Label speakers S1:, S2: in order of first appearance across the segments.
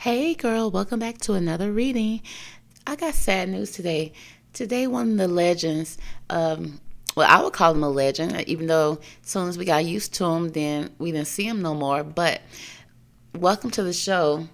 S1: Hey girl, welcome back to another reading. I got sad news today. Today, one of the legends, well, I would call him a legend, even though as soon as we got used to him, then we didn't see him no more. But welcome to the show,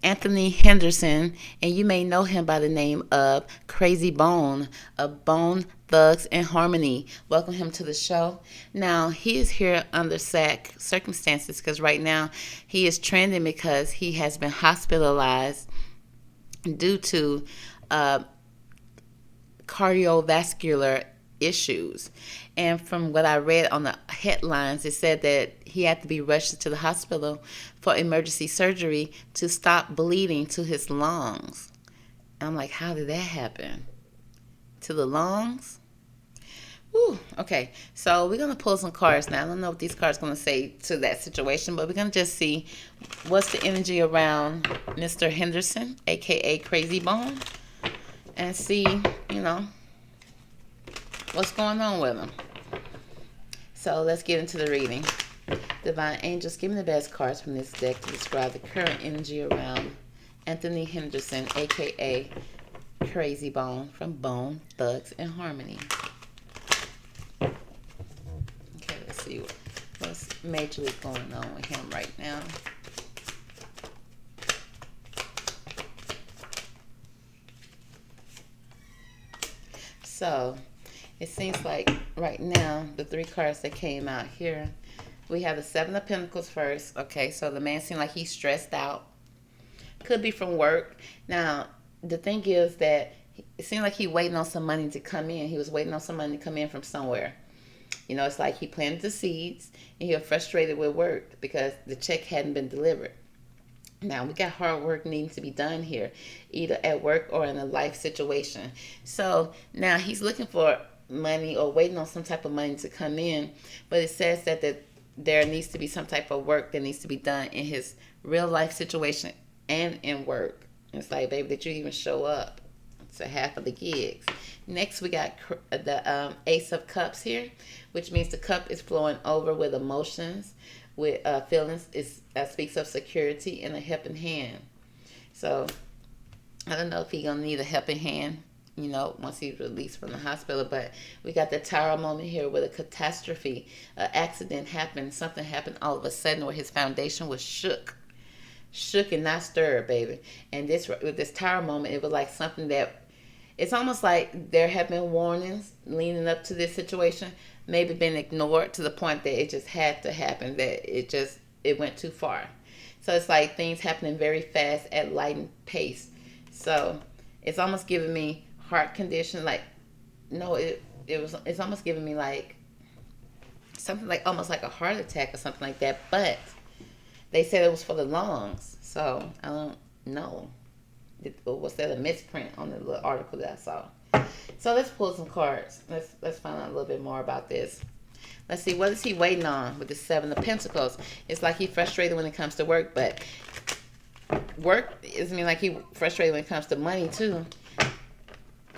S1: Anthony Henderson, and you may know him by the name of Krayzie Bone of Bone Thugs and Harmony. Welcome him to the show. Now, he is here under sack circumstances because right now he is trending because he has been hospitalized due to uh, cardiovascular issues. And from what I read on the headlines, it said that he had to be rushed to the hospital for emergency surgery to stop bleeding to his lungs. And I'm like, how did that happen? To the lungs? Ooh, okay. So we're gonna pull some cards now. I don't know what these cards are gonna say to that situation, but we're gonna just see what's the energy around Mr. Henderson, aka Krayzie Bone, and see, you know, what's going on with him. So let's get into the reading. Divine Angels, give me the best cards from this deck to describe the current energy around Anthony Henderson, aka Krayzie Bone from Bone Thugs and Harmony. Okay, let's see what's majorly going on with him right now. So it seems like right now the three cards that came out here, we have the Seven of Pentacles first. Okay, so the man seemed like he's stressed out. Could be from work. Now the thing is that it seemed like he waiting on some money to come in. He was waiting on some money to come in from somewhere. You know, it's like he planted the seeds and he was frustrated with work because the check hadn't been delivered. Now we got hard work needing to be done here, either at work or in a life situation. So now he's looking for money or waiting on some type of money to come in, but it says that there needs to be some type of work that needs to be done in his real life situation and in work. It's like, baby, did you even show up to half of the gigs? Next, we got the Ace of Cups here, which means the cup is flowing over with emotions, with feelings. It speaks of security and a helping hand. So I don't know if he's gonna need a helping hand, you know, once he's released from the hospital. But we got the Tower moment here with a catastrophe, an accident happened, something happened all of a sudden where his foundation was shook and not stirred, baby. And this with this Tower moment, it was like something that it's almost like there have been warnings leading up to this situation, maybe been ignored to the point that it just had to happen, that it went too far. So it's like things happening very fast at lightning pace. So it's almost giving me heart condition, like no, it's almost giving me like something like almost like a heart attack or something like that. But they said it was for the lungs, so I don't know. Was that a misprint on the little article that I saw? So let's pull some cards. Let's find out a little bit more about this. Let's see, what is he waiting on with the Seven of Pentacles? It's like he's frustrated when it comes to work, but work is mean like he frustrated when it comes to money too,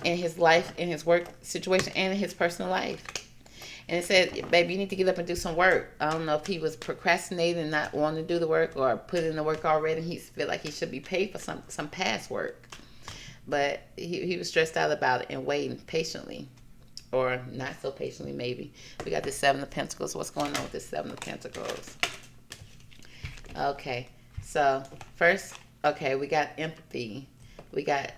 S1: in his life, in his work situation, and in his personal life. And it said, baby, you need to get up and do some work. I don't know if he was procrastinating and not wanting to do the work or put in the work already. He feel like he should be paid for some past work. But he was stressed out about it and waiting patiently. Or not so patiently, maybe. We got the Seven of Pentacles. What's going on with the Seven of Pentacles? Okay. So, first, okay, we got empathy. We got,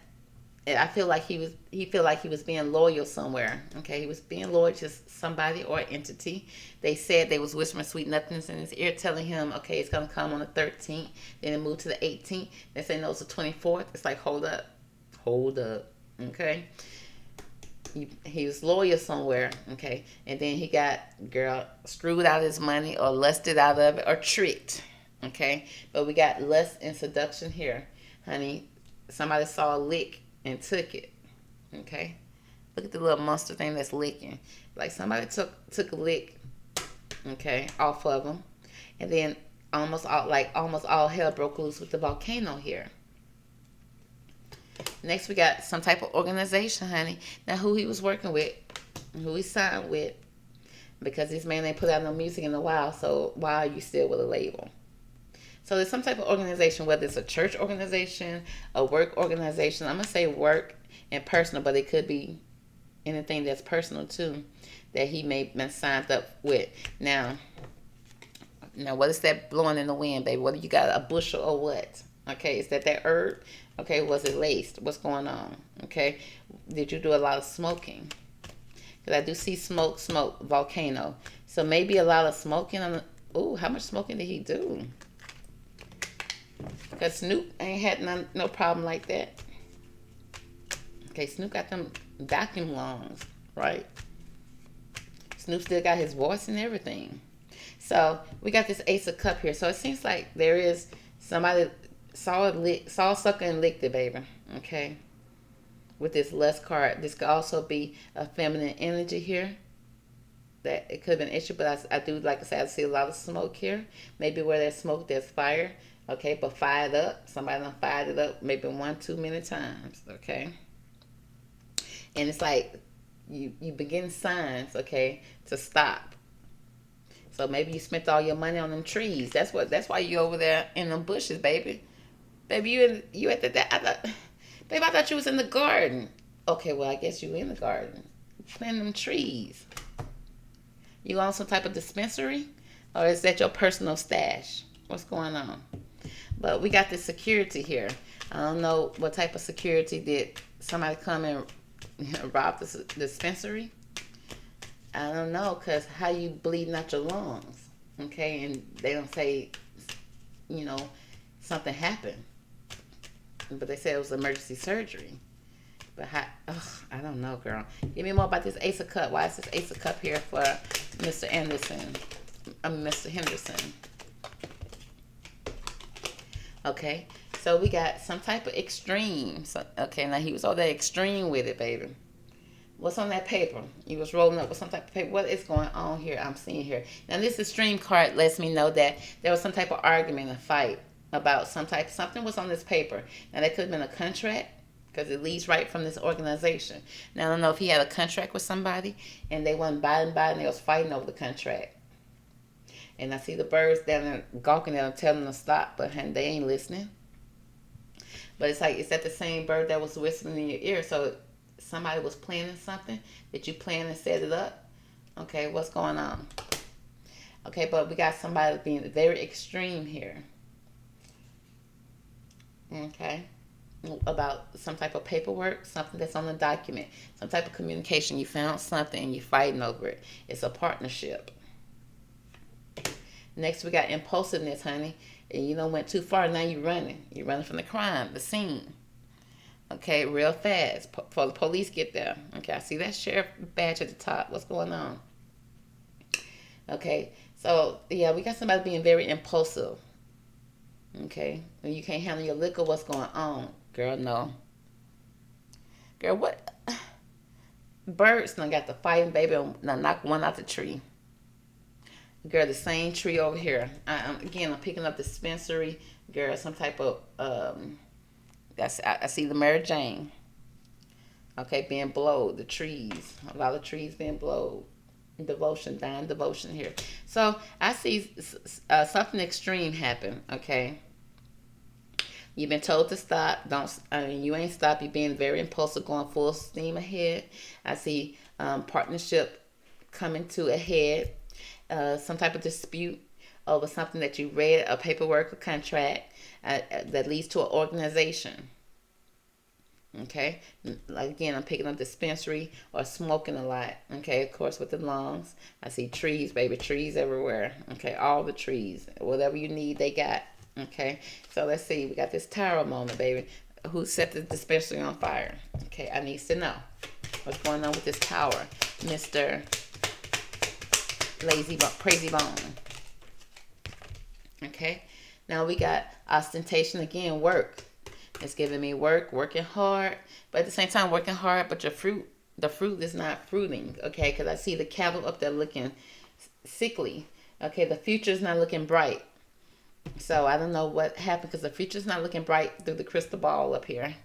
S1: and I feel like he feel like he was being loyal somewhere. Okay, he was being loyal to somebody or entity. They said they was whispering sweet nothings in his ear, telling him, okay, it's gonna come on the 13th. Then it moved to the 18th. They say no, it's the 24th. It's like hold up, okay. He was loyal somewhere, okay, and then he got girl screwed out of his money or lusted out of it or tricked, okay. But we got lust and seduction here, honey. Somebody saw a lick and took it. Okay, look at the little monster thing that's licking. Like somebody took a lick, okay, off of them, and then almost all hell broke loose with the volcano here. Next, we got some type of organization, honey. Now, who he was working with, who he signed with, because this man ain't put out no music in a while. So why are you still with a label? So there's some type of organization, whether it's a church organization, a work organization. I'm gonna say work and personal, but it could be anything that's personal too, that he may been signed up with. Now, what is that blowing in the wind, baby? What do you got? A bushel or what? Okay, is that herb? Okay, was it laced? What's going on? Okay, did you do a lot of smoking? Because I do see smoke, volcano. So maybe a lot of smoking. Ooh, how much smoking did he do? Because Snoop ain't had no problem like that. Okay, Snoop got them vacuum lungs, right? Snoop still got his voice and everything. So we got this Ace of Cup here. So it seems like there is somebody saw sucker and licked it, baby. Okay. With this lust card, this could also be a feminine energy here. That it could have been an issue, but I do, like I said, I see a lot of smoke here. Maybe where there's smoke, there's fire. Okay, but fired up. Somebody done fired it up maybe one, too many times. Okay. And it's like you begin signs, okay, to stop. So maybe you spent all your money on them trees. That's why you over there in them bushes, baby. Baby, you at the babe, I thought you was in the garden. Okay, well, I guess you in the garden. Planting them trees. You on some type of dispensary? Or is that your personal stash? What's going on? But we got the security here. I don't know what type of security. Did somebody come and rob the dispensary? I don't know, because how you bleeding out your lungs? Okay, and they don't say, something happened. But they said it was emergency surgery. But I don't know, girl. Give me more about this Ace of Cup. Why is this Ace of Cup here for Mr. Anderson? Mr. Henderson. Okay, so we got some type of extreme. So, okay, now he was all that extreme with it, baby. What's on that paper? He was rolling up with some type of paper. What is going on here? I'm seeing here. Now, this extreme card lets me know that there was some type of argument, a fight about something was on this paper. Now, that could have been a contract, because it leads right from this organization. Now, I don't know if he had a contract with somebody and they wasn't buying, and they was fighting over the contract. And I see the birds down there gawking at them, telling them to stop, but they ain't listening. But it's like, it's that the same bird that was whistling in your ear. So somebody was planning something that you planned and set it up. Okay, what's going on? Okay, but we got somebody being very extreme here. Okay, about some type of paperwork, something that's on the document, some type of communication. You found something and you're fighting over it. It's a partnership. Next, we got impulsiveness, honey. And you don't went too far. Now you're running. You're running from the crime, the scene. Okay, real fast before the police get there. Okay, I see that sheriff badge at the top. What's going on? Okay, so yeah, we got somebody being very impulsive. Okay, when you can't handle your liquor, what's going on? Girl, no. Girl, what? Birds done got the fighting, baby, and knock one out the tree. Girl, the same tree over here. I'm picking up dispensary. Girl, some type of, I see the Mary Jane. Okay, being blowed. The trees. A lot of trees being blowed. Devotion, dying devotion here. So, I see something extreme happen, okay? You've been told to stop. You ain't stopped. You're being very impulsive, going full steam ahead. I see partnership coming to a head. Some type of dispute over something that you read, a paperwork, a contract that leads to an organization. Okay, like again, I'm picking up dispensary or smoking a lot. Okay, of course with the lungs. I see trees, baby, trees everywhere. Okay, all the trees, whatever you need, they got. Okay, so let's see. We got this tower moment, baby. Who set the dispensary on fire? Okay, I need to know what's going on with this tower, Mr. Crazy Bone. Okay, now we got ostentation again, work. It's giving me working hard, but at the same time working hard, but the fruit is not fruiting. Okay, because I see the cattle up there looking sickly. Okay, the future is not looking bright. So I don't know what happened, because the future is not looking bright through the crystal ball up here.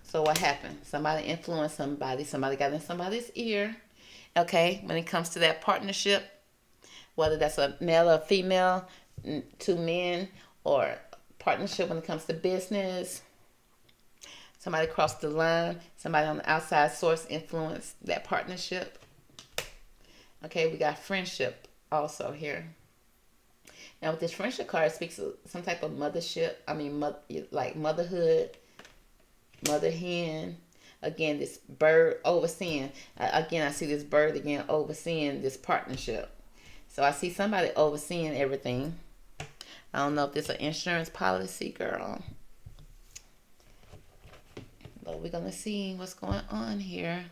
S1: So what happened? Somebody influenced somebody. Somebody got in somebody's ear. Okay, when it comes to that partnership, whether that's a male or female, two men, or partnership when it comes to business. Somebody crossed the line. Somebody on the outside source influenced that partnership. Okay, we got friendship also here. Now with this friendship card, it speaks of some type of mothership. I mean, like motherhood, mother hen. Again, this bird overseeing. Again, I see this bird again overseeing this partnership. So I see somebody overseeing everything. I don't know if this is an insurance policy, girl. But we're gonna see what's going on here.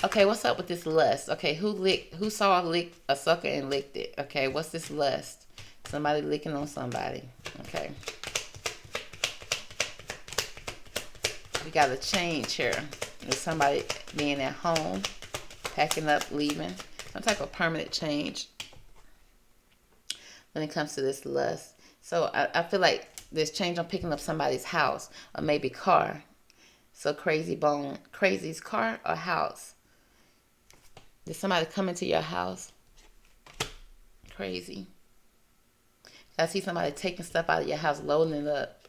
S1: Okay, what's up with this lust? Okay, who saw a sucker and licked it? Okay, what's this lust? Somebody licking on somebody. Okay. We got a change here. There's somebody being at home, packing up, leaving. Some type of permanent change when it comes to this lust. So I feel like there's change on picking up somebody's house or maybe car. So Krayzie's car or house. Did somebody come into your house? Krayzie. I see somebody taking stuff out of your house, loading it up.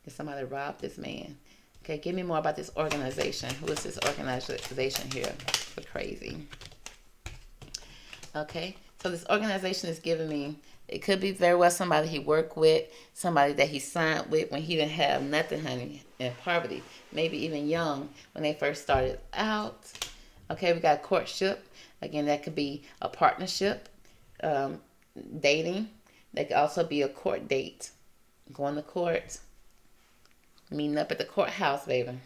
S1: Did somebody rob this man? Okay, give me more about this organization. Who is this organization here for Krayzie? Okay, so this organization is giving me, it could be very well somebody he worked with, somebody that he signed with when he didn't have nothing, honey, in poverty. Maybe even young when they first started out. Okay, we got courtship. Again, that could be a partnership, dating. That could also be a court date. Going to court. Meeting up at the courthouse, baby.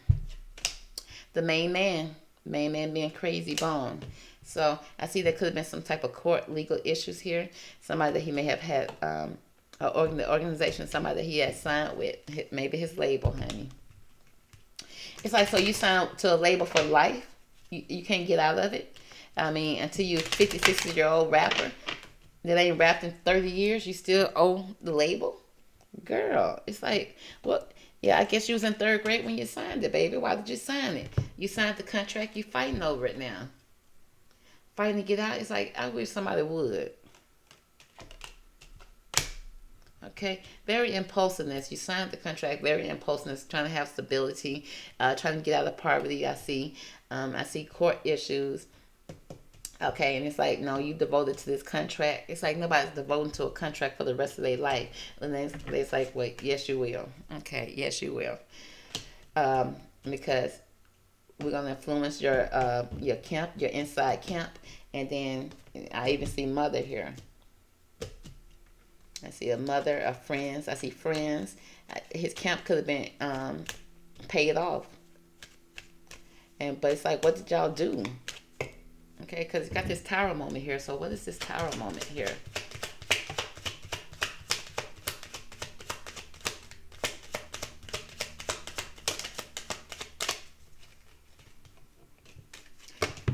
S1: The main man being Krayzie Bone. So I see there could have been some type of court legal issues here. Somebody that he may have had, the organization, somebody that he had signed with, maybe his label, honey. It's like, so you sign to a label for life. You can't get out of it. I mean, until you're 50, 60-year-old rapper that ain't rapped in 30 years, you still owe the label? Girl, it's like, what? Yeah, I guess you was in third grade when you signed it, baby. Why did you sign it? You signed the contract. You fighting over it now. Fighting to get out. It's like, I wish somebody would. Okay, very impulsiveness. You signed the contract. Very impulsiveness. Trying to have stability. Trying to get out of poverty. I see court issues. Okay, and it's like, no, you devoted to this contract. It's like nobody's devoted to a contract for the rest of their life. And then it's like, wait, yes, you will. Okay, yes, you will. Because we're going to influence your camp, your inside camp. And then I even see mother here. I see a mother of friends. I see friends. His camp could have been paid off. But it's like, what did y'all do? Okay, because you got this tower moment here. So what is this tower moment here?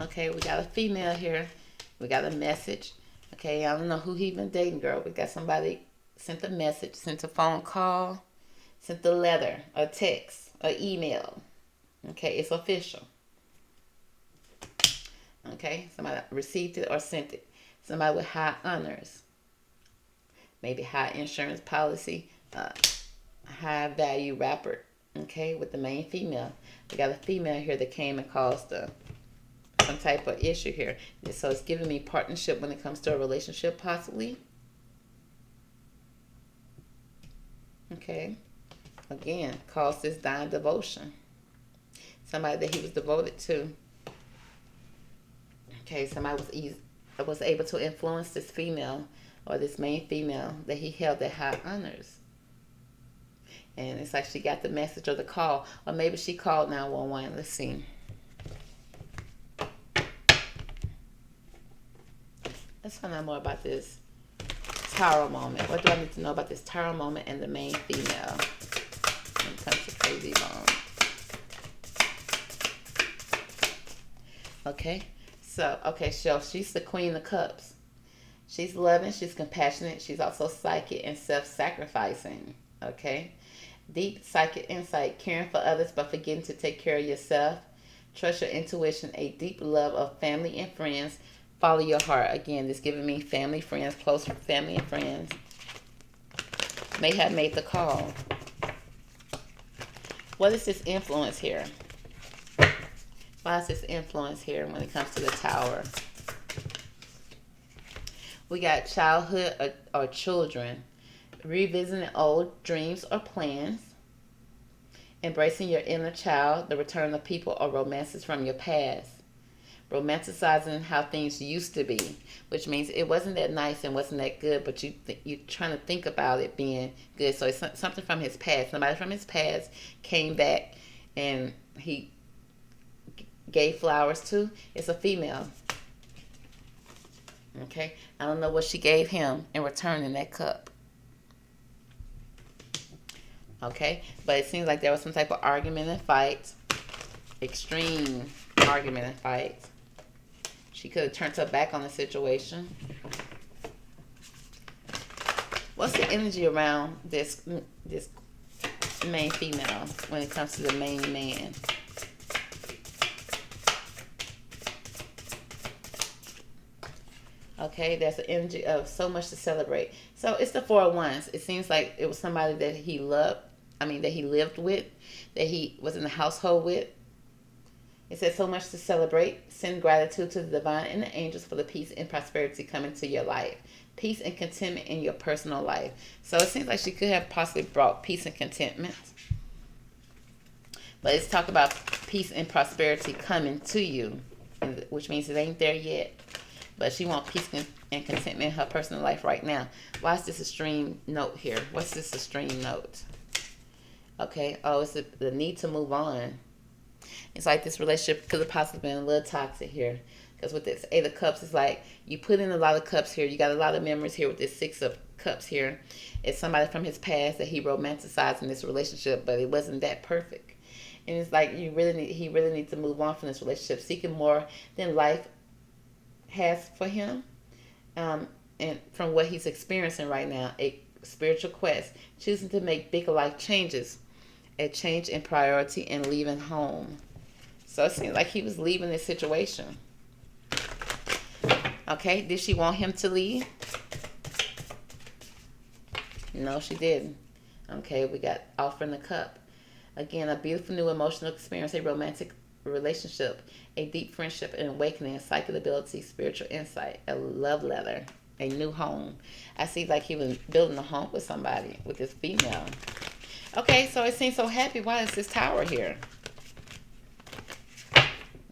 S1: Okay, we got a female here. We got a message. Okay, I don't know who he been dating, girl. We got somebody sent a message, sent a phone call, sent a letter, a text, an email. Okay, it's official. Okay, somebody received it or sent it. Somebody with high honors. Maybe high insurance policy, high value rapper. Okay, with the main female. We got a female here that came and caused some type of issue here. So it's giving me partnership when it comes to a relationship, possibly. Okay. Again, caused this dying devotion. Somebody that he was devoted to. Okay, somebody was able to influence this female or this main female that he held at high honors. And it's like she got the message or the call. Or maybe she called 911. Let's see. Let's find out more about this tower moment. What do I need to know about this tower moment and the main female when it comes to Krayzie Bone? Okay. So she's the Queen of Cups. She's loving, she's compassionate, she's also psychic and self-sacrificing. Okay? Deep psychic insight, caring for others but forgetting to take care of yourself. Trust your intuition. A deep love of family and friends. Follow your heart. Again, this giving me family, friends, close family and friends. May have made the call. What is this influence here? Why is this influence here when it comes to the Tower? We got childhood or children. Revisiting old dreams or plans. Embracing your inner child. The return of people or romances from your past. Romanticizing how things used to be, which means it wasn't that nice and wasn't that good, but you're trying to think about it being good. So it's something from his past. Somebody from his past came back and he gave flowers to. It's a female. Okay, I don't know what she gave him in return in that cup. Okay, but it seems like there was some type of argument and fight. Extreme argument and fight. She could have turned her back on the situation. What's the energy around this main female when it comes to the main man? Okay, there's an energy of so much to celebrate. So it's the Four of Wands. It seems like it was somebody that he loved. That he lived with, that he was in the household with. It says so much to celebrate. Send gratitude to the divine and the angels for the peace and prosperity coming to your life. Peace and contentment in your personal life. So it seems like she could have possibly brought peace and contentment. But it's talk about peace and prosperity coming to you, which means it ain't there yet. But she wants peace and contentment in her personal life right now. Why is this a stream note here? What's this a stream note? Okay. Oh, it's the need to move on. It's like this relationship could have possibly been a little toxic here. Because with this Eight of Cups, it's like you put in a lot of cups here. You got a lot of memories here with this Six of Cups here. It's somebody from his past that he romanticized in this relationship, but it wasn't that perfect. And it's like he really needs to move on from this relationship, seeking more than life has for him. And from what he's experiencing right now, a spiritual quest, choosing to make big life changes, a change in priority, and leaving home. So it seems like he was leaving this situation. Okay, did she want him to leave? No, she didn't. Okay, we got offering the cup. Again, a beautiful new emotional experience, a romantic relationship, a deep friendship, an awakening, a psychic ability, spiritual insight, a love letter, a new home. I see like he was building a home with somebody, with this female. Okay, so it seems so happy. Why is this Tower here?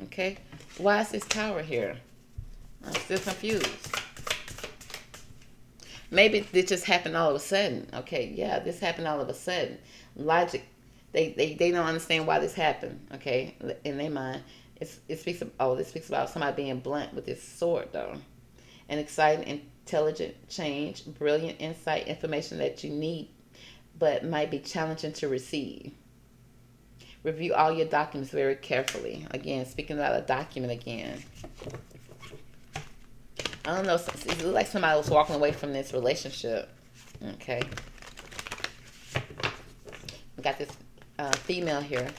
S1: Okay, why is this Tower here? I'm still confused. Maybe it just happened all of a sudden. Okay, yeah, this happened all of a sudden. Logic, they don't understand why this happened. Okay, in their mind, it speaks of, this speaks about somebody being blunt with this sword though. An exciting, intelligent change, brilliant insight, information that you need, but might be challenging to receive. Review all your documents very carefully. Again, speaking about a document again. I don't know. It looks like somebody was walking away from this relationship. Okay. We got this female here.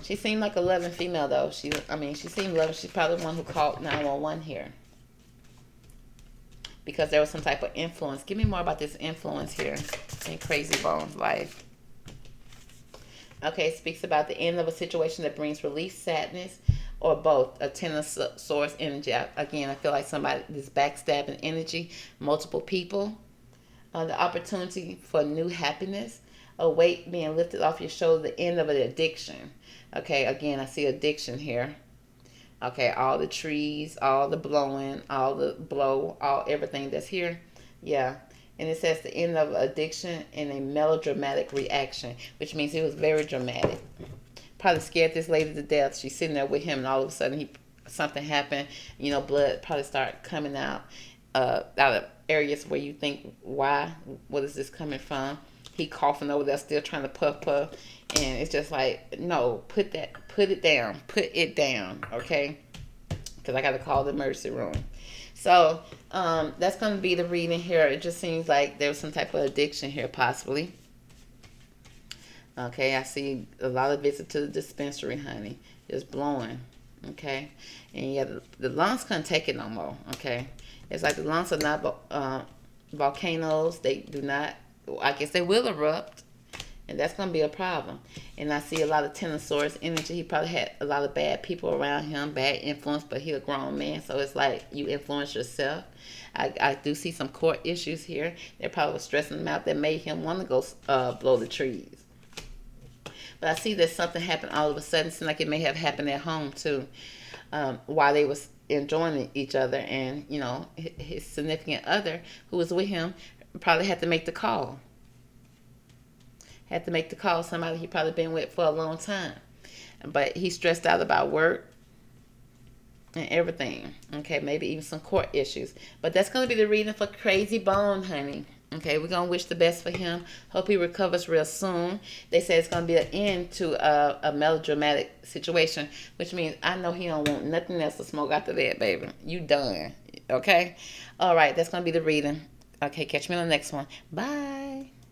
S1: She seemed like a loving female, though. She seemed loving. She's probably the one who called 911 here. Because there was some type of influence. Give me more about this influence here in Krayzie Bone's life. Okay, it speaks about the end of a situation that brings relief, sadness, or both. A Ten of Swords energy. Again, I feel like this backstabbing energy, multiple people. The opportunity for new happiness. A weight being lifted off your shoulder, the end of an addiction. Okay, again, I see addiction here. Okay, all the trees, all the blowing, all the blow, everything that's here. Yeah. And it says the end of addiction and a melodramatic reaction, which means he was very dramatic. Probably scared this lady to death. She's sitting there with him, and all of a sudden something happened. Blood probably started coming out of areas where you think, why? What is this coming from? He coughing over there, still trying to puff, and it's just like, no, put it down, okay? Because I got to call the emergency room. So that's going to be the reading here. It just seems like there was some type of addiction here, possibly. Okay, I see a lot of visits to the dispensary, honey. Just blowing. Okay, and yeah, the lungs couldn't take it no more. Okay, it's like the lungs are not volcanoes. They do not. I guess they will erupt, and that's gonna be a problem. And I see a lot of Tenosaurus energy. He probably had a lot of bad people around him, bad influence, but he a grown man, so it's like you influence yourself. I do see some court issues here. They're probably stressing him out that made him want to go blow the trees. But I see that something happened all of a sudden. It seems like it may have happened at home too, while they was enjoying each other, and his significant other who was with him probably had to make the call. Had to make the call. Somebody he probably been with for a long time, but he's stressed out about work and everything. Okay, maybe even some court issues. But that's gonna be the reading for Krayzie Bone, honey. Okay, we're gonna wish the best for him. Hope he recovers real soon. They say it's gonna be an end to a melodramatic situation, which means I know he don't want nothing else to smoke after that, baby. You done. Okay? All right, that's gonna be the reading. Okay, catch me on the next one. Bye.